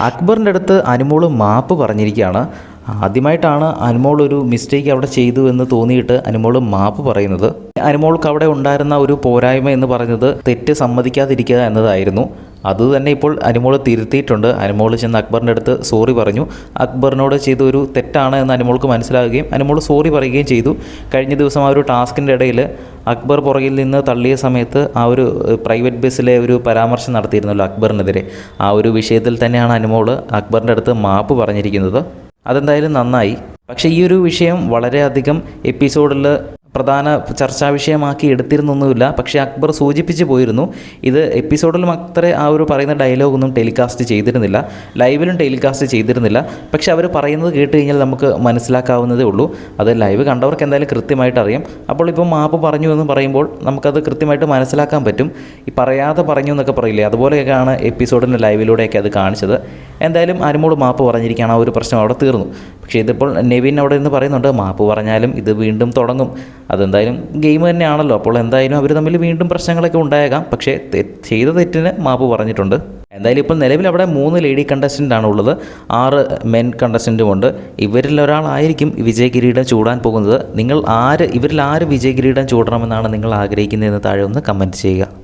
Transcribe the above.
അക്ബറിൻ്റെ അടുത്ത് അനുമോൾ മാപ്പ് പറഞ്ഞിരിക്കുകയാണ്. ആദ്യമായിട്ടാണ് അനുമോൾ ഒരു മിസ്റ്റേക്ക് അവിടെ ചെയ്തു എന്ന് തോന്നിയിട്ട് അനുമോൾ മാപ്പ് പറയുന്നത്. അനുമോൾക്ക് അവിടെ ഉണ്ടായിരുന്ന ഒരു പോരായ്മ എന്ന് പറയുന്നത് തെറ്റ് സമ്മതിക്കാതിരിക്കുക എന്നതായിരുന്നു. അതുതന്നെ ഇപ്പോൾ അനുമോൾ തിരുത്തിയിട്ടുണ്ട്. അനുമോൾ ചെന്ന് അക്ബറിൻ്റെ അടുത്ത് സോറി പറഞ്ഞു. അക്ബറിനോട് ചെയ്ത ഒരു തെറ്റാണ് എന്ന് അനുമോൾക്ക് മനസ്സിലാകുകയും അനുമോൾ സോറി പറയുകയും ചെയ്തു. കഴിഞ്ഞ ദിവസം ആ ഒരു ടാസ്കിൻ്റെ ഇടയിൽ അക്ബർ പുറകിൽ നിന്ന് തള്ളിയ സമയത്ത് ആ ഒരു പ്രൈവറ്റ് ബസ്സിലെ ഒരു പരാമർശം നടത്തിയിരുന്നല്ലോ അക്ബറിനെതിരെ. ആ ഒരു വിഷയത്തിൽ തന്നെയാണ് അനുമോൾ അക്ബറിൻ്റെ അടുത്ത് മാപ്പ് പറഞ്ഞിരിക്കുന്നത്. അതെന്തായാലും നന്നായി. പക്ഷേ ഈ ഒരു വിഷയം വളരെയധികം എപ്പിസോഡിൽ പ്രധാന ചർച്ചാ വിഷയമാക്കി എടുത്തിരുന്നൊന്നുമില്ല. പക്ഷേ അക്ബർ സൂചിപ്പിച്ച് പോയിരുന്നു. ഇത് എപ്പിസോഡിലും അത്ര ആ ഒരു പറയുന്ന ഡയലോഗൊന്നും ടെലികാസ്റ്റ് ചെയ്തിരുന്നില്ല, ലൈവിലും ടെലികാസ്റ്റ് ചെയ്തിരുന്നില്ല. പക്ഷേ അവർ പറയുന്നത് കേട്ട് കഴിഞ്ഞാൽ നമുക്ക് മനസ്സിലാക്കാവുന്നതേ ഉള്ളൂ. അത് ലൈവ് കണ്ടവർക്ക് എന്തായാലും കൃത്യമായിട്ട് അറിയാം. അപ്പോൾ ഇപ്പോൾ മാപ്പ് പറഞ്ഞു എന്ന് പറയുമ്പോൾ നമുക്കത് കൃത്യമായിട്ട് മനസ്സിലാക്കാൻ പറ്റും. ഈ പറയാതെ പറഞ്ഞു എന്നൊക്കെ പറയില്ലേ, അതുപോലെയൊക്കെയാണ് എപ്പിസോഡിൻ്റെ ലൈവിലൂടെയൊക്കെ അത് കാണിച്ചത്. എന്തായാലും അനുമോൾ മാപ്പ് പറഞ്ഞിരിക്കുകയാണ്. ആ ഒരു പ്രശ്നം അവിടെ തീർന്നു. പക്ഷേ ഇതിപ്പോൾ നെവിൻ അവിടെ നിന്ന് പറയുന്നുണ്ട് മാപ്പ് പറഞ്ഞാലും ഇത് വീണ്ടും തുടങ്ങും. അതെന്തായാലും ഗെയിം തന്നെയാണല്ലോ. അപ്പോൾ എന്തായാലും അവർ തമ്മിൽ വീണ്ടും പ്രശ്നങ്ങളൊക്കെ ഉണ്ടായേക്കാം. പക്ഷേ ചെയ്ത തെറ്റിന് മാപ്പ് പറഞ്ഞിട്ടുണ്ട്. എന്തായാലും ഇപ്പോൾ നിലവിൽ അവിടെ 3 ലേഡി കണ്ടസ്റ്റൻ്റാണ് ഉള്ളത്, 6 മെൻ കണ്ടസ്റ്റൻറ്റുമുണ്ട്. ഇവരിൽ ഒരാളായിരിക്കും വിജയ് കിരീടം ചൂടാൻ പോകുന്നത്. ഇവരിൽ ആര് വിജയ് കിരീടം ചൂടണമെന്നാണ് നിങ്ങൾ ആഗ്രഹിക്കുന്നതെന്ന് താഴെ ഒന്ന് കമൻറ്റ് ചെയ്യുക.